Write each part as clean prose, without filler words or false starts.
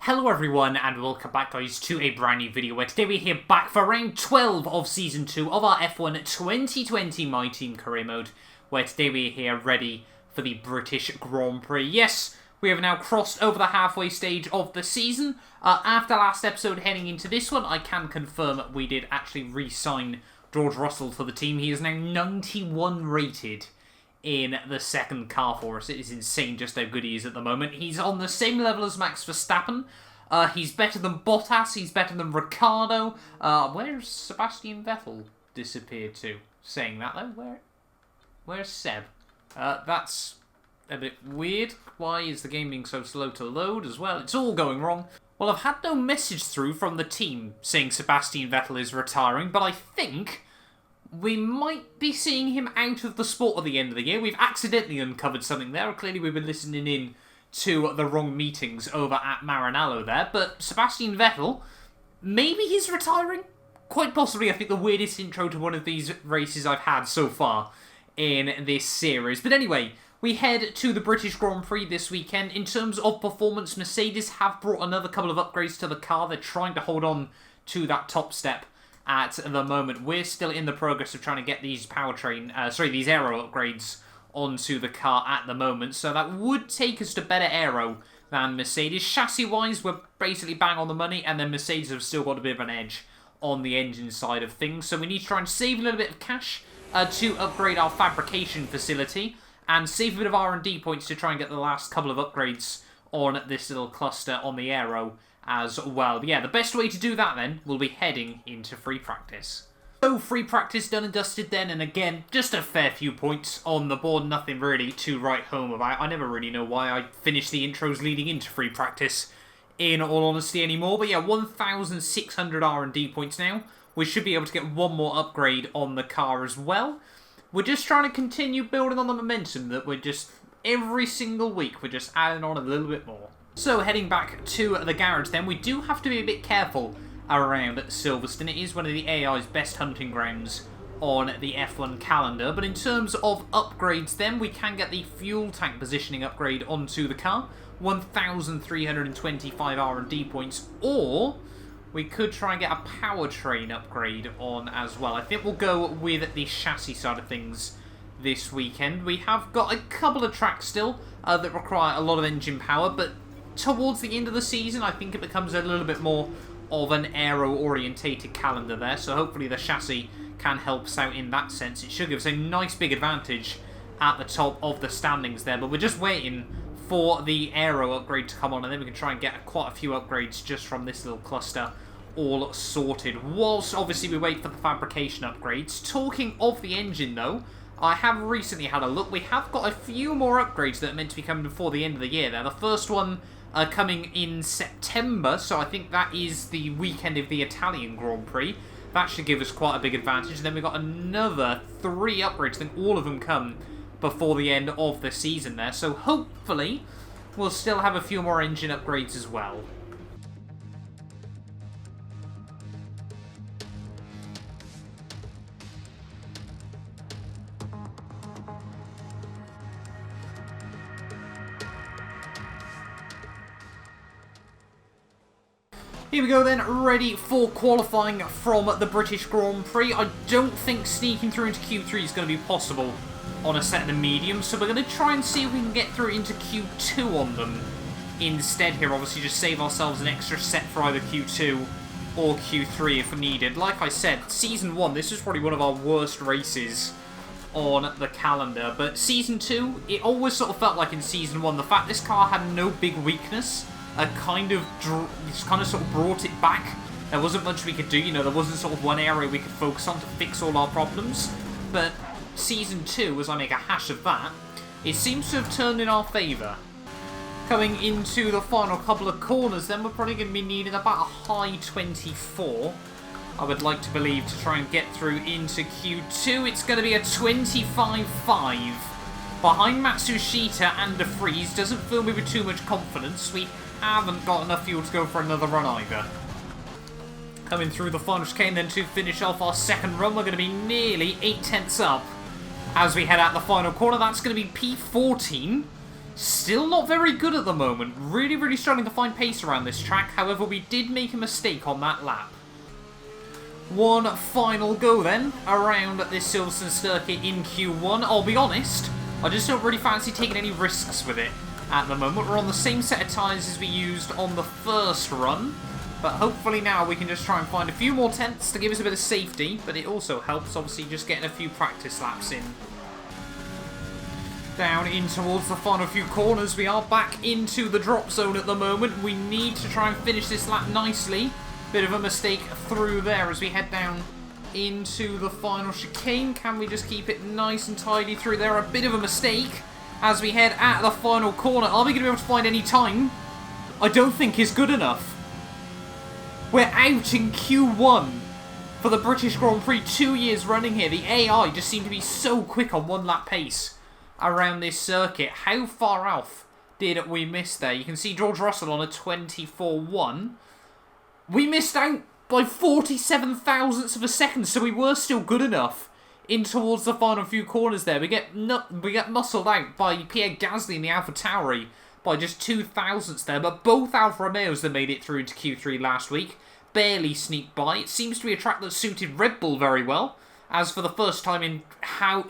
Hello everyone and welcome back guys to a brand new video where today we're here back for round 12 of season 2 of our F1 2020 My Team career mode, where today we're here ready for the British Grand Prix. Yes, we have now crossed over the halfway stage of the season. After last episode heading into this one, I can confirm we did actually re-sign George Russell for the team. He is now 91 rated in the second car for us. It is insane just how good he is at the moment. He's on the same level as Max Verstappen. He's better than Bottas. He's better than Ricciardo. Where's Sebastian Vettel disappeared to? Saying that though, where's Seb? That's a bit weird. Why is the game being so slow to load as well? It's all going wrong. Well, I've had no message through from the team saying Sebastian Vettel is retiring, but I think we might be seeing him out of the sport at the end of the year. We've accidentally uncovered something there. Clearly we've been listening in to the wrong meetings over at Maranello there. But Sebastian Vettel, maybe he's retiring? Quite possibly. I think the weirdest intro to one of these races I've had so far in this series. But anyway, we head to the British Grand Prix this weekend. In terms of performance, Mercedes have brought another couple of upgrades to the car. They're trying to hold on to that top step at the moment. We're still in the progress of trying to get these these aero upgrades onto the car at the moment. So that would take us to better aero than Mercedes. Chassis-wise, we're basically bang on the money, and then Mercedes have still got a bit of an edge on the engine side of things. So we need to try and save a little bit of cash to upgrade our fabrication facility, and save a bit of R&D points to try and get the last couple of upgrades on this little cluster on the aero as well. But yeah, the best way to do that then will be heading into free practice. So free practice done and dusted then, and again, just a fair few points on the board, nothing really to write home about. I never really know why I finished the intros leading into free practice, in all honesty, anymore. But yeah, 1,600 R&D points now. We should be able to get one more upgrade on the car as well. We're just trying to continue building on the momentum that we're just, every single week, we're just adding on a little bit more. So heading back to the garage then, we do have to be a bit careful around Silverstone. It is one of the AI's best hunting grounds on the F1 calendar. But in terms of upgrades then, we can get the fuel tank positioning upgrade onto the car. 1,325 R&D points. Or we could try and get a powertrain upgrade on as well. I think we'll go with the chassis side of things this weekend. We have got a couple of tracks still that require a lot of engine power, but towards the end of the season, I think it becomes a little bit more of an aero-orientated calendar there, so hopefully the chassis can help us out in that sense. It should give us a nice big advantage at the top of the standings there, but we're just waiting for the aero upgrade to come on, and then we can try and get quite a few upgrades just from this little cluster all sorted, whilst obviously we wait for the fabrication upgrades. Talking of the engine though, I have recently had a look. We have got a few more upgrades that are meant to be coming before the end of the year there. The first one coming in September, so I think that is the weekend of the Italian Grand Prix. That should give us quite a big advantage. And then we've got another 3 upgrades. I think all of them come before the end of the season there. So hopefully we'll still have a few more engine upgrades as well. Here we go then, ready for qualifying from the British Grand Prix. I don't think sneaking through into Q3 is going to be possible on a set of the mediums, so we're going to try and see if we can get through into Q2 on them instead here. Obviously just save ourselves an extra set for either Q2 or Q3 if needed. Like I said, Season 1, this is probably one of our worst races on the calendar, but Season 2, it always sort of felt like in Season 1, the fact this car had no big weakness kind of sort of brought it back. There wasn't much we could do, you know, there wasn't sort of one area we could focus on to fix all our problems. But Season 2, as I make a hash of that, it seems to have turned in our favour. Coming into the final couple of corners then, we're probably going to be needing about a high 24, I would like to believe, to try and get through into Q2. It's going to be a 25.5. Behind Matsushita and De Vries, doesn't fill me with too much confidence. We haven't got enough fuel to go for another run either. Coming through the final chicane then to finish off our second run, we're going to be nearly 8 tenths up as we head out the final corner. That's going to be P14. Still not very good at the moment. Really, really struggling to find pace around this track. However, we did make a mistake on that lap. One final go then around this Silverstone circuit in Q1. I'll be honest, I just don't really fancy taking any risks with it at the moment. We're on the same set of tyres as we used on the first run, but hopefully now we can just try and find a few more tenths to give us a bit of safety, but it also helps obviously just getting a few practice laps in. Down in towards the final few corners, we are back into the drop zone at the moment. We need to try and finish this lap nicely. Bit of a mistake through there as we head down into the final chicane. Can we just keep it nice and tidy through there? A bit of a mistake as we head at the final corner. Are we going to be able to find any time? I don't think is good enough. We're out in Q1 for the British Grand Prix 2 years running here. The AI just seemed to be so quick on one lap pace around this circuit. How far off did we miss there? You can see George Russell on a 24.1. We missed out by 47 thousandths of a second, so we were still good enough in towards the final few corners there. We get muscled out by Pierre Gasly in the AlphaTauri by just 2 thousandths there, but both Alfa Romeos that made it through into Q3 last week barely sneaked by. It seems to be a track that suited Red Bull very well, as for the first time in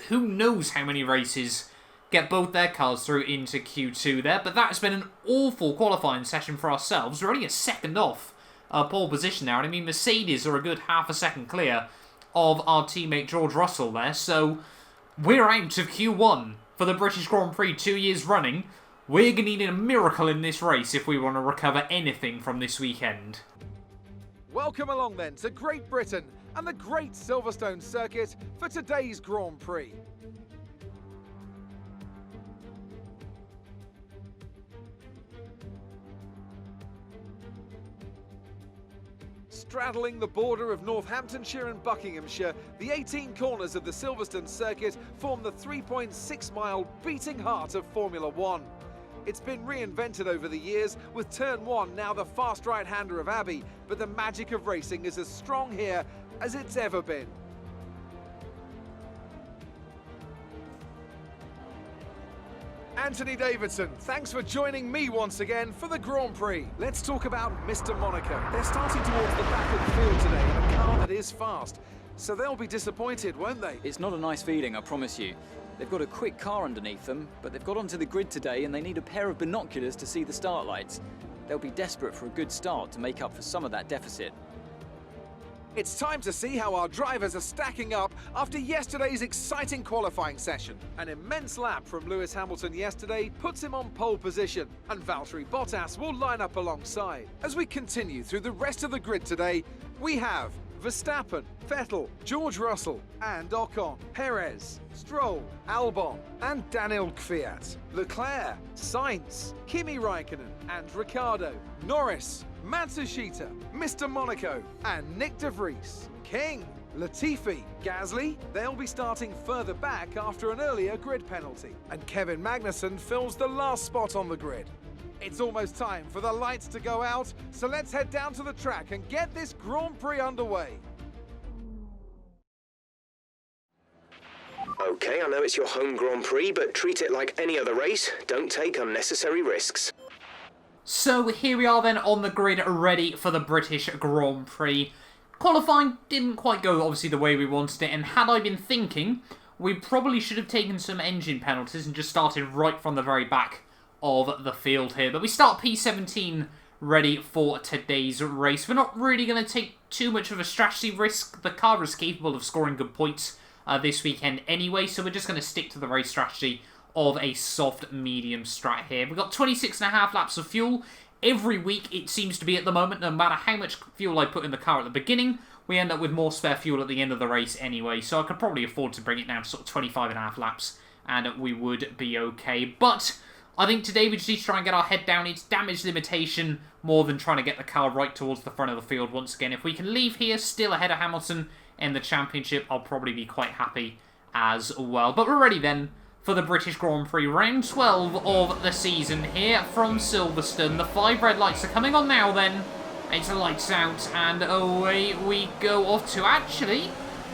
who knows how many races, get both their cars through into Q2 there. But that's been an awful qualifying session for ourselves. We're only a second off pole position now, and I mean Mercedes are a good half a second clear of our teammate George Russell there, so we're out of Q1 for the British Grand Prix 2 years running. We're going to need a miracle in this race if we want to recover anything from this weekend. Welcome along then to Great Britain and the Great Silverstone circuit for today's Grand Prix. Straddling the border of Northamptonshire and Buckinghamshire, the 18 corners of the Silverstone circuit form the 3.6-mile beating heart of Formula One. It's been reinvented over the years, with Turn 1 now the fast right-hander of Abbey, but the magic of racing is as strong here as it's ever been. Anthony Davidson, thanks for joining me once again for the Grand Prix. Let's talk about Mr. Monaco. They're starting towards the back of the field today in a car that is fast, so they'll be disappointed, won't they? It's not a nice feeling, I promise you. They've got a quick car underneath them, but they've got onto the grid today and they need a pair of binoculars to see the start lights. They'll be desperate for a good start to make up for some of that deficit. It's time to see how our drivers are stacking up after yesterday's exciting qualifying session. An immense lap from Lewis Hamilton yesterday puts him on pole position, and Valtteri Bottas will line up alongside. As we continue through the rest of the grid today, we have Verstappen, Vettel, George Russell and Ocon, Perez, Stroll, Albon and Daniel Kvyat, Leclerc, Sainz, Kimi Raikkonen and Ricciardo, Norris, Matsushita, Mr. Monaco and Nick de Vries, King, Latifi, Gasly, they'll be starting further back after an earlier grid penalty, and Kevin Magnussen fills the last spot on the grid. It's almost time for the lights to go out, so let's head down to the track and get this Grand Prix underway. Okay, I know it's your home Grand Prix, but treat it like any other race. Don't take unnecessary risks. So here we are then on the grid, ready for the British Grand Prix. Qualifying didn't quite go obviously the way we wanted it, and had I been thinking, we probably should have taken some engine penalties and just started right from the very back of the field here. But we start P17 ready for today's race. We're not really going to take too much of a strategy risk. The car is capable of scoring good points this weekend anyway, so we're just going to stick to the race strategy of a soft medium strat here. We've got 26.5 laps of fuel. Every week it seems to be at the moment, no matter how much fuel I put in the car at the beginning, we end up with more spare fuel at the end of the race anyway, so I could probably afford to bring it down to sort of 25.5 laps and we would be okay. But I think today we just need to try and get our head down. It's damage limitation more than trying to get the car right towards the front of the field once again. If we can leave here still ahead of Hamilton in the championship, I'll probably be quite happy as well. But we're ready then for the British Grand Prix, round 12 of the season here from Silverstone. The 5 red lights are coming on now then. It's lights out and away we go off to actually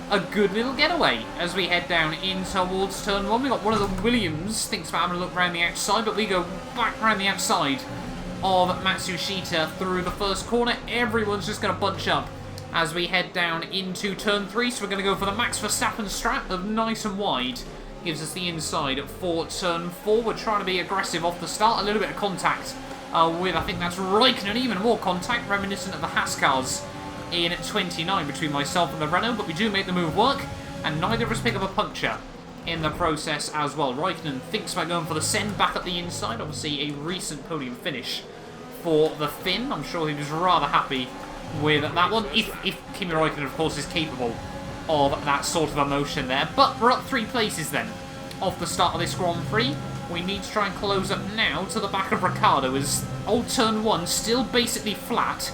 a good little getaway as we head down in towards turn 1. We got one of the Williams, thinks about having a look around the outside, but we go back around the outside of Matsushita through the first corner. Everyone's just going to bunch up as we head down into turn 3. So we're going to go for the Max Verstappen strap of nice and wide. Gives us the inside for turn 4. We're trying to be aggressive off the start. A little bit of contact with, I think that's Raikkonen, even more contact, reminiscent of the Haas cars in 29 between myself and the Renault, but we do make the move work, and neither of us pick up a puncture in the process as well. Raikkonen thinks about going for the send back up the inside, obviously a recent podium finish for the Finn. I'm sure he was rather happy with that one, if Kimi Raikkonen, of course, is capable of that sort of emotion there. But we're up 3 places then off the start of this Grand Prix. We need to try and close up now to the back of Ricciardo, as old turn 1 still basically flat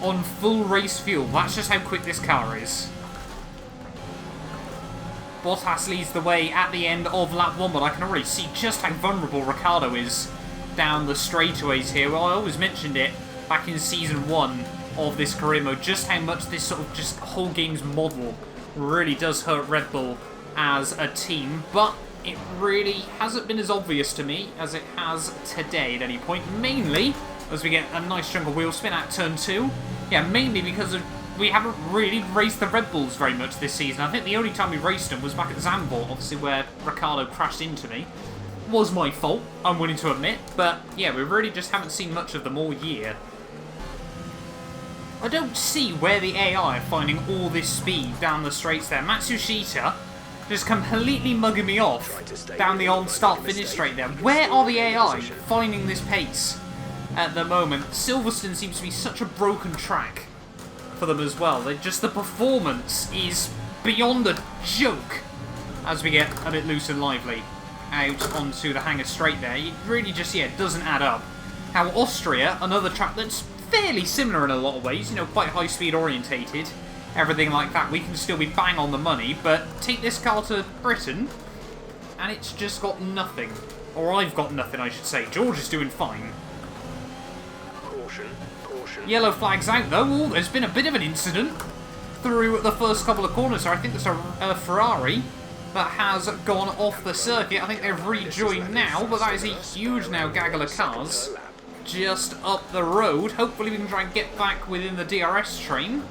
on full race fuel. That's just how quick this car is. Bottas leads the way at the end of lap 1, but I can already see just how vulnerable Ricciardo is down the straightaways here. Well, I always mentioned it back in Season 1 of this career mode, just how much this sort of just whole game's model really does hurt Red Bull as a team, but it really hasn't been as obvious to me as it has today at any point, mainly as we get a nice chunk of wheel spin at turn 2. Yeah, mainly because we haven't really raced the Red Bulls very much this season. I think the only time we raced them was back at Zandvoort, obviously, where Ricciardo crashed into me. Was my fault, I'm willing to admit, but yeah, we really just haven't seen much of them all year. I don't see where the AI are finding all this speed down the straights there. Matsushita just completely mugging me off down the old start-finish straight there. Where are the AI finding this pace at the moment? Silverstone seems to be such a broken track for them as well. The performance is beyond a joke as we get a bit loose and lively out onto the hangar straight there. It really just, yeah, doesn't add up. How Austria, another track that's fairly similar in a lot of ways, you know, quite high-speed orientated, everything like that, we can still be bang on the money, but take this car to Britain, and it's just got nothing. Or I've got nothing, I should say. George is doing fine. Caution, caution. Yellow flag's out, though. Ooh, there's been a bit of an incident through the first couple of corners, so I think there's a Ferrari that has gone off the circuit. I think they've rejoined now, but that is a huge now gaggle of cars just up the road. Hopefully we can try and get back within the DRS train.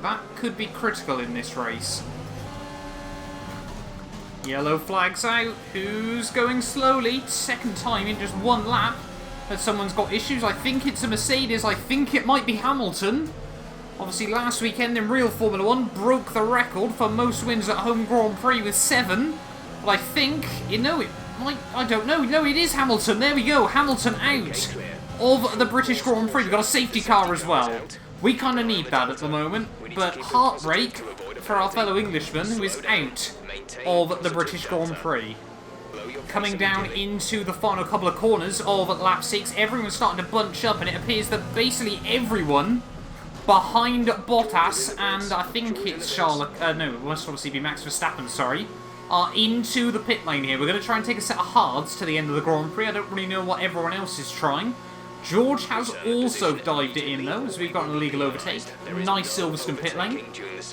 That could be critical in this race. Yellow flag's out. Who's going slowly? Second time in just 1 lap that someone's got issues. I think it's a Mercedes. I think it might be Hamilton. Obviously last weekend in real Formula 1 broke the record for most wins at home Grand Prix with 7. But I think, you know, it might, I don't know. No, it is Hamilton. There we go. Hamilton out of the British Grand Prix. We've got a safety car as well. We kind of need that at the moment, but heartbreak for our fellow Englishman who is out of the British Grand Prix. Coming down into the final couple of corners of lap 6, everyone's starting to bunch up, and it appears that basically everyone behind Bottas, and I think it's no, it must obviously be Max Verstappen, sorry, are into the pit lane here. We're going to try and take a set of hards to the end of the Grand Prix. I don't really know what everyone else is trying. George has also dived it in, though, as we've got an illegal overtake. Nice Silverstone pit lane.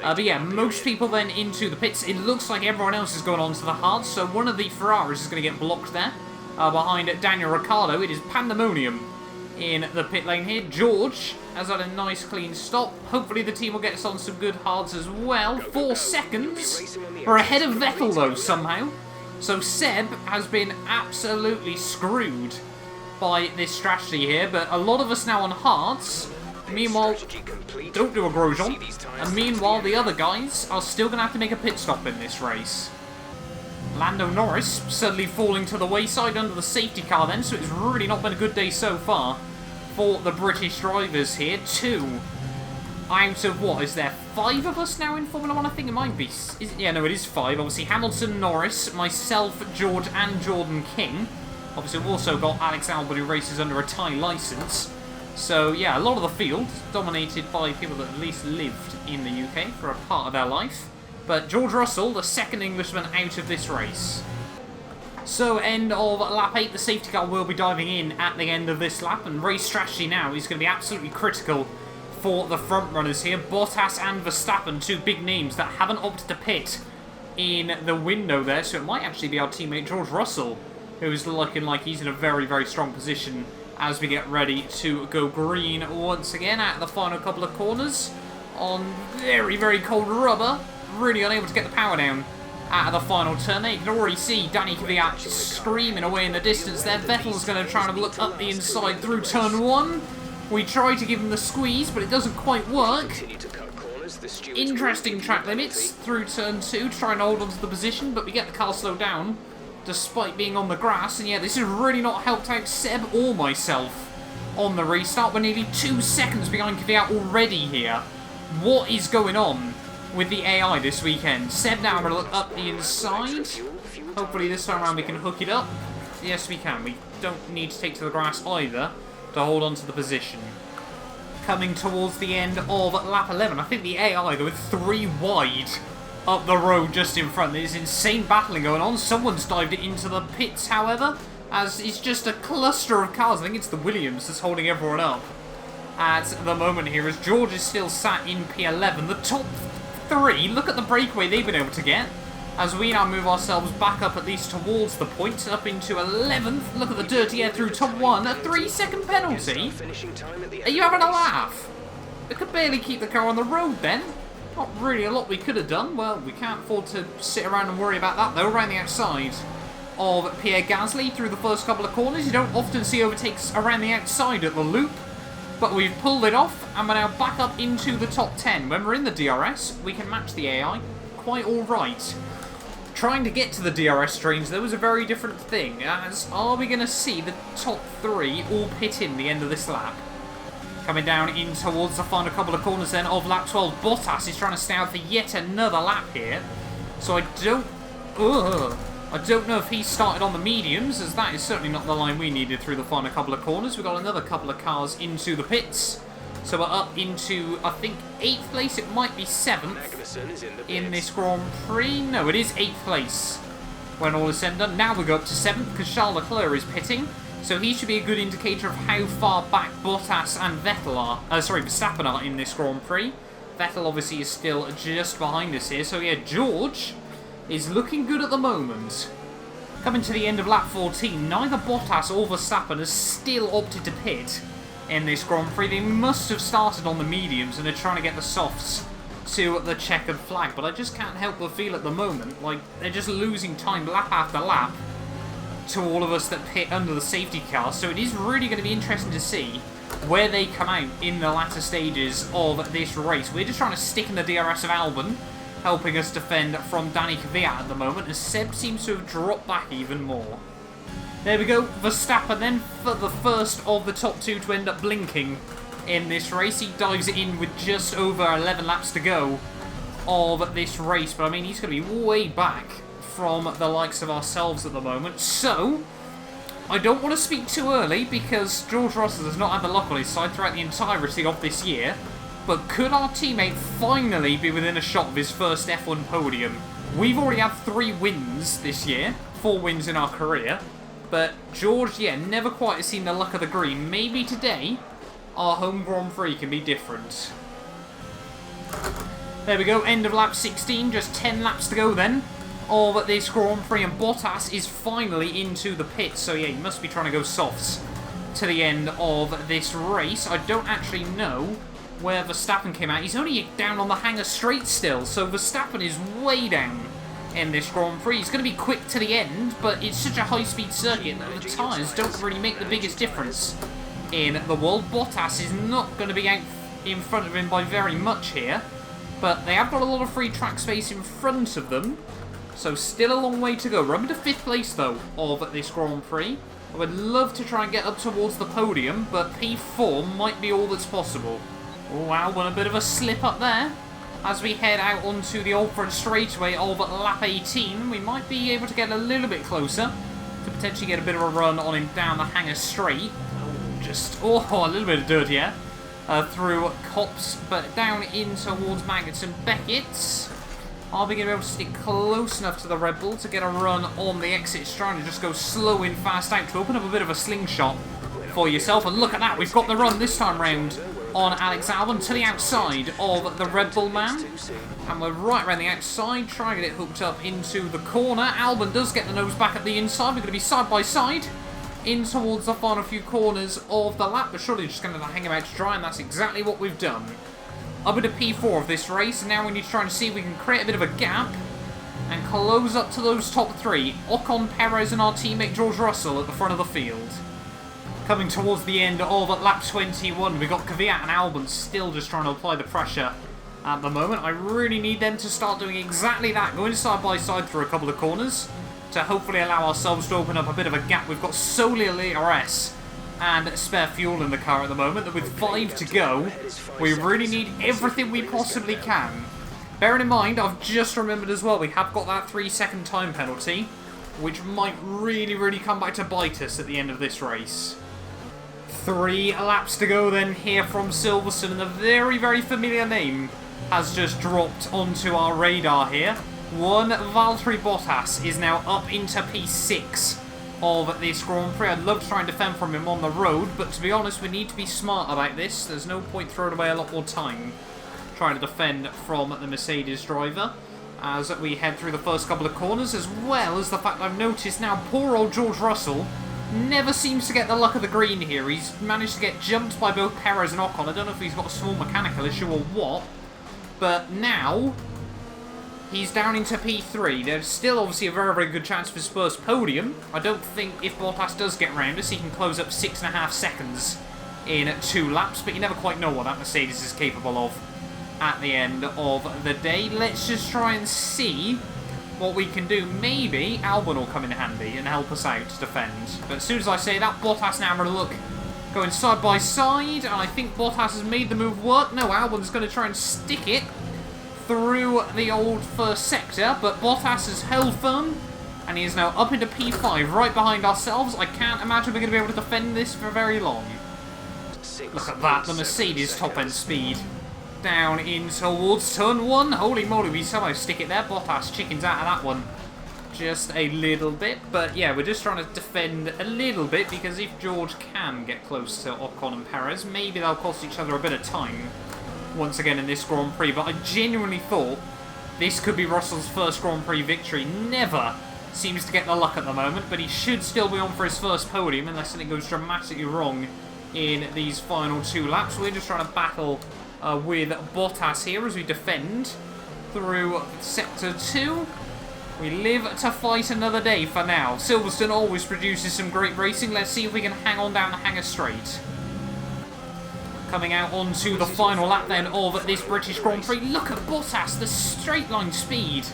But yeah, most people then into the pits. It looks like everyone else is going on to the hards, so one of the Ferraris is going to get blocked there. Behind Daniel Ricciardo, it is pandemonium in the pit lane here. George has had a nice clean stop. Hopefully the team will get us on some good hards as well. 4 seconds. We're ahead of Vettel, though, somehow. So Seb has been absolutely screwed by this strategy here, but a lot of us now on hards. Meanwhile, don't do a Grosjean. And meanwhile, the other guys are still going to have to make a pit stop in this race. Lando Norris suddenly falling to the wayside under the safety car then, so it's really not been a good day so far for the British drivers here. 2 out of what, is there 5 of us now in Formula 1? I think it might be. Yeah, no, it is 5. Obviously, Hamilton, Norris, myself, George, and Jordan King. Obviously, we've also got Alex Albon, who races under a Thai licence. So, yeah, a lot of the field dominated by people that at least lived in the UK for a part of their life. But George Russell, the second Englishman out of this race. So, end of lap 8, the safety car will be diving in at the end of this lap. And race strategy now is going to be absolutely critical for the front runners here. Bottas and Verstappen, two big names that haven't opted to pit in the window there, so it might actually be our teammate George Russell, who's looking like he's in a very, very strong position as we get ready to go green once again at the final couple of corners on very, very cold rubber. Really unable to get the power down at the final turn there. You can already see Danny Kvyat screaming away in the distance there. Vettel's going to try and look up the inside through turn 1. We try to give him the squeeze, but it doesn't quite work. Interesting track limits through turn 2 to try and hold on to the position, but we get the car slowed down despite being on the grass. And yeah, this has really not helped out Seb or myself on the restart. We're nearly 2 seconds behind Kvyat already here. What is going on with the AI this weekend? Seb now going to look up the inside. Hopefully this time around we can hook it up. Yes, we can. We don't need to take to the grass either to hold on to the position. Coming towards the end of lap 11. I think the AI go with 3 wide up the road just in front. There's insane battling going on. Someone's dived it into the pits, however, as it's just a cluster of cars. I think it's the Williams that's holding everyone up at the moment here, as George is still sat in P11. The top 3, look at the breakaway they've been able to get, as we now move ourselves back up at least towards the point, up into 11th. Look at the dirty air through top 1. A 3-second penalty? Are you having a laugh? We could barely keep the car on the road then. Not really a lot we could have done. Well, we can't afford to sit around and worry about that though. Around the outside of Pierre Gasly through the first couple of corners. You don't often see overtakes around the outside at the loop, but we've pulled it off and we're now back up into the top 10. When we're in the DRS, we can match the AI quite alright. Trying to get to the DRS range, though, was a very different thing, as are we going to see the top 3 all pit in the end of this lap? Coming down in towards the final couple of corners then of lap 12, Bottas is trying to stay out for yet another lap here. So I don't know if he started on the mediums, as that is certainly not the line we needed through the final couple of corners. We've got another couple of cars into the pits. So we're up into, I think, 8th place. It might be 7th in this Grand Prix. No, it is 8th place when all is said and done. Now we go up to 7th because Charles Leclerc is pitting. So he should be a good indicator of how far back Bottas and Vettel are. Verstappen are in this Grand Prix. Vettel obviously is still just behind us here. So yeah, George is looking good at the moment. Coming to the end of lap 14, neither Bottas or Verstappen has still opted to pit in this Grand Prix. They must have started on the mediums and they're trying to get the softs to the checkered flag. But I just can't help but feel at the moment like they're just losing time lap after lap to all of us that pit under the safety car. So it is really going to be interesting to see where they come out in the latter stages of this race. We're just trying to stick in the DRS of Albon, helping us defend from Danny Kvyat at the moment, as Seb seems to have dropped back even more. There we go, Verstappen then for the first of the top 2 to end up blinking in this race. He dives it in with just over 11 laps to go of this race, but I mean he's going to be way back from the likes of ourselves at the moment. So I don't want to speak too early because George Russell has not had the luck on his side throughout the entirety of this year. But could our teammate finally be within a shot of his first F1 podium? We've already had 3 wins this year, 4 wins in our career. But George, yeah, never quite has seen the luck of the green. Maybe today our home Grand Prix can be different. There we go, end of lap 16, just 10 laps to go then of this Grand Prix, and Bottas is finally into the pits. So yeah, he must be trying to go softs to the end of this race. I don't actually know where Verstappen came out. He's only down on the hangar straight still, so Verstappen is way down in this Grand Prix. He's going to be quick to the end, but it's such a high-speed circuit that the tyres don't really make the biggest difference in the world. Bottas is not going to be out in front of him by very much here, but they have got a lot of free track space in front of them, so still a long way to go. We're up into 5th place, though, of this Grand Prix. I would love to try and get up towards the podium, but P4 might be all that's possible. Oh, wow, a bit of a slip up there. As we head out onto the Old Front straightaway of lap 18, we might be able to get a little bit closer to potentially get a bit of a run on him down the hangar straight. A little bit of dirty air through Cops, but down in towards Maggots and Beckett's. Are we going to be able to stick close enough to the Red Bull to get a run on the exit, trying to just go slow in, fast out to open up a bit of a slingshot for yourself? And look at that, we've got the run this time round on Alex Albon to the outside of the Red Bull man. And we're right around the outside, trying to get it hooked up into the corner. Albon does get the nose back at the inside. We're going to be side by side in towards the final few corners of the lap, but surely just going to hang him out to dry, and that's exactly what we've done. Up into P4 of this race, and now we need to try and see if we can create a bit of a gap and close up to those top three. Ocon, Perez and our teammate George Russell at the front of the field. Coming towards the end of lap 21, we've got Kvyat and Albon still just trying to apply the pressure at the moment. I really need them to start doing exactly that, going side by side through a couple of corners to hopefully allow ourselves to open up a bit of a gap. We've got solely ERS and spare fuel in the car at the moment, that with 5 to go, we really need everything we possibly can. Bearing in mind, I've just remembered as well, we have got that 3-second time penalty, which might really come back to bite us at the end of this race. 3 laps to go then here from Silverstone, and the very familiar name has just dropped onto our radar here. One Valtteri Bottas is now up into P6 of this Grand Prix. I'd love to try and defend from him on the road, but to be honest, we need to be smart about this. There's no point throwing away a lot more time trying to defend from the Mercedes driver as we head through the first couple of corners, as well as the fact I've noticed now poor old George Russell never seems to get the luck of the green here. He's managed to get jumped by both Perez and Ocon. I don't know if he's got a small mechanical issue or what, but now he's down into P3. There's still obviously a very good chance for his first podium. I don't think if Bottas does get round us, he can close up 6.5 seconds in 2 laps, but you never quite know what that Mercedes is capable of at the end of the day. Let's just try and see what we can do. Maybe Albon will come in handy and help us out to defend. But as soon as I say that, Bottas now having a look, going side by side, and I think Bottas has made the move work. No, Albon's going to try and stick it through the old first sector, but Bottas has held firm, and he is now up into P5, right behind ourselves. I can't imagine we're going to be able to defend this for very long. Look at that, the Mercedes top-end speed down in towards turn 1. Holy moly, we somehow stick it there. Bottas chickens out of that one just a little bit, but yeah, we're just trying to defend a little bit, because if George can get close to Ocon and Perez, maybe they'll cost each other a bit of time once again in this Grand Prix. But I genuinely thought this could be Russell's first Grand Prix victory. Never seems to get the luck at the moment, but he should still be on for his first podium unless something goes dramatically wrong in these final 2 laps. We're just trying to battle with Bottas here as we defend through Sector 2. We live to fight another day for now. Silverstone always produces some great racing. Let's see if we can hang on down the Hangar Straight. Coming out onto the final lap then of this British Grand Prix. Look at Bottas. The straight line speed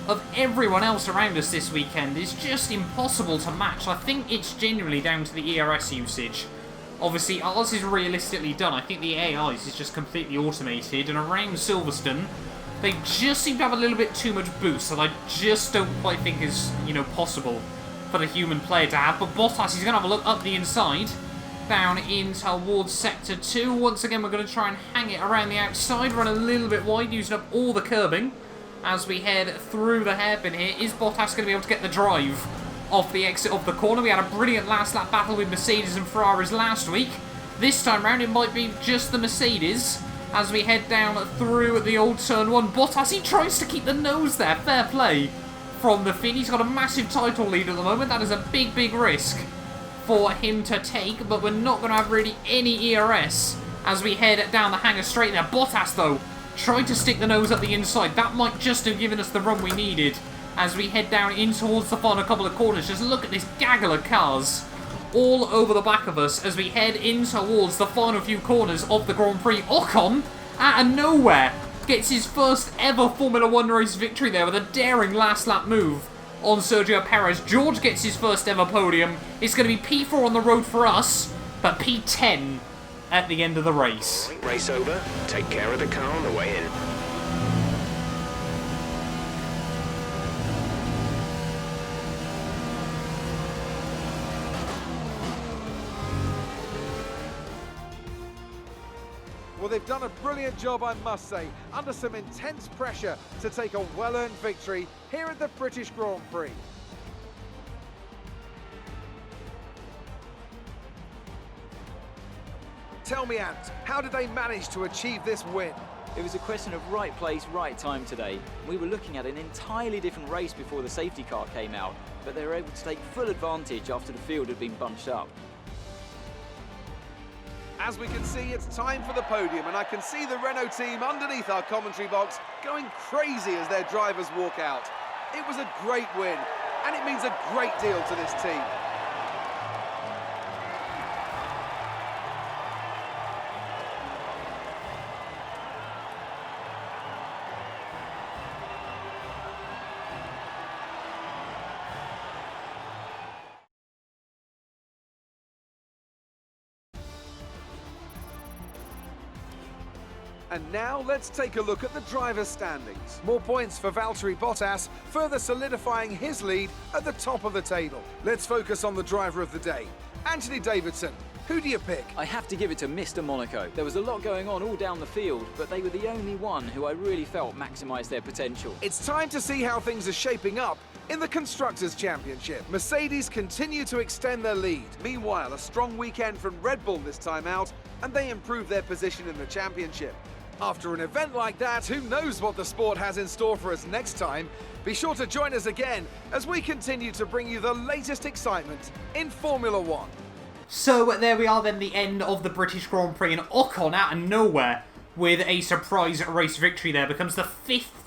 of everyone else around us this weekend is just impossible to match. I think it's genuinely down to the ERS usage. Obviously, ours is realistically done. I think the AI's is just completely automated, and around Silverstone, they just seem to have a little bit too much boost that I just don't quite think is, possible for the human player to have. But Bottas, he's going to have a look up the inside, down in towards Sector 2. Once again, we're going to try and hang it around the outside, run a little bit wide, using up all the curbing as we head through the hairpin here. Is Bottas going to be able to get the drive off the exit of the corner? We had a brilliant last lap battle with Mercedes and Ferraris last week. This time round it might be just the Mercedes as we head down through the old turn 1. Bottas, he tries to keep the nose there. Fair play from the Finn. He's got a massive title lead at the moment. That is a big risk for him to take, but we're not going to have really any ERS as we head down the Hangar Straight there. Bottas though tried to stick the nose up the inside. That might just have given us the run we needed as we head down in towards the final couple of corners. Just look at this gaggle of cars all over the back of us as we head in towards the final few corners of the Grand Prix. Ocon, out of nowhere, gets his first ever Formula 1 race victory there with a daring last lap move on Sergio Perez. George gets his first ever podium. It's going to be P4 on the road for us, but P10 at the end of the race. Race over. Take care of the car on the way in. Well, they've done a brilliant job, I must say, under some intense pressure to take a well-earned victory here at the British Grand Prix. Tell me, Ant, how did they manage to achieve this win? It was a question of right place, right time today. We were looking at an entirely different race before the safety car came out, but they were able to take full advantage after the field had been bunched up. As we can see, it's time for the podium, and I can see the Renault team underneath our commentary box going crazy as their drivers walk out. It was a great win, and it means a great deal to this team. And now let's take a look at the driver's standings. More points for Valtteri Bottas, further solidifying his lead at the top of the table. Let's focus on the driver of the day, Anthony Davidson. Who do you pick? I have to give it to Mr. Monaco. There was a lot going on all down the field, but they were the only one who I really felt maximised their potential. It's time to see how things are shaping up in the Constructors' Championship. Mercedes continue to extend their lead. Meanwhile, a strong weekend from Red Bull this time out, and they improve their position in the championship. After an event like that, who knows what the sport has in store for us next time? Be sure to join us again as we continue to bring you the latest excitement in Formula One. So there we are then, the end of the British Grand Prix, and Ocon out of nowhere with a surprise race victory there becomes the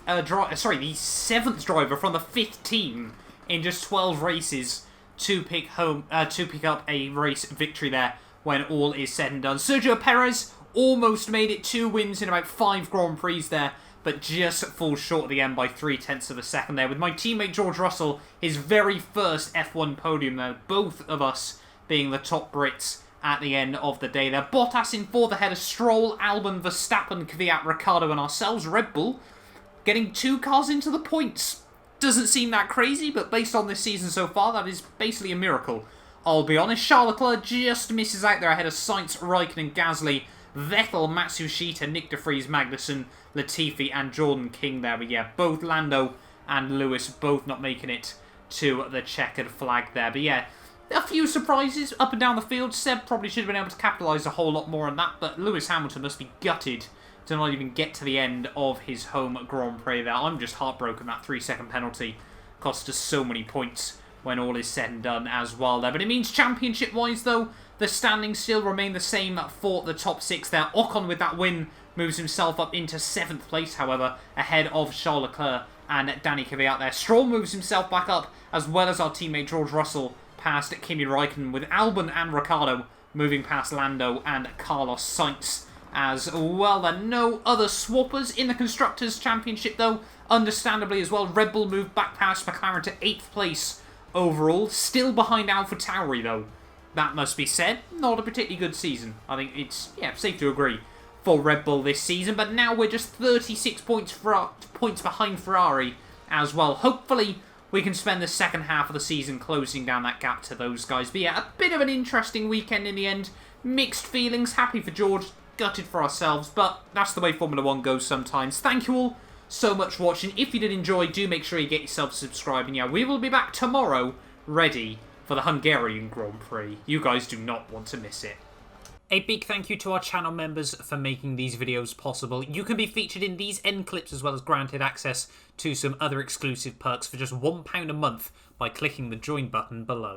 the seventh driver from the fifth team in just 12 races to pick up a race victory there when all is said and done. Sergio Perez almost made it 2 wins in about 5 Grand Prix there, but just falls short at the end by 0.3 of a second there. With my teammate George Russell, his very first F1 podium there, both of us being the top Brits at the end of the day there. Bottas in 4th ahead of Stroll, Albon, Verstappen, Kvyat, Ricciardo and ourselves. Red Bull getting 2 cars into the points. Doesn't seem that crazy, but based on this season so far, that is basically a miracle. I'll be honest, Charles Leclerc just misses out there ahead of Sainz, Raikkonen, Gasly, Vettel, Matsushita, Nick de Vries, Magnussen, Latifi and Jordan King there. But yeah, both Lando and Lewis both not making it to the checkered flag there. But yeah, a few surprises up and down the field. Seb probably should have been able to capitalise a whole lot more on that, but Lewis Hamilton must be gutted to not even get to the end of his home Grand Prix there. I'm just heartbroken that 3-second penalty cost us so many points when all is said and done as well there. But it means championship-wise though, the standings still remain the same for the top 6 there. Ocon with that win moves himself up into 7th place, however, ahead of Charles Leclerc and Danny Kvyat there. Stroll moves himself back up, as well as our teammate George Russell past Kimi Raikkonen, with Albon and Ricciardo moving past Lando and Carlos Sainz as well. There are no other swappers in the Constructors' Championship though, understandably as well. Red Bull moved back past McLaren to 8th place overall, still behind AlphaTauri though. That must be said, not a particularly good season. I think it's safe to agree for Red Bull this season, but now we're just 36 points behind Ferrari as well. Hopefully we can spend the second half of the season closing down that gap to those guys. But yeah, a bit of an interesting weekend in the end. Mixed feelings, happy for George, gutted for ourselves, but that's the way Formula 1 goes sometimes. Thank you all so much for watching. If you did enjoy, do make sure you get yourself subscribed. And yeah, we will be back tomorrow, ready for the Hungarian Grand Prix. You guys do not want to miss it. A big thank you to our channel members for making these videos possible. You can be featured in these end clips as well as granted access to some other exclusive perks for just £1 a month by clicking the join button below.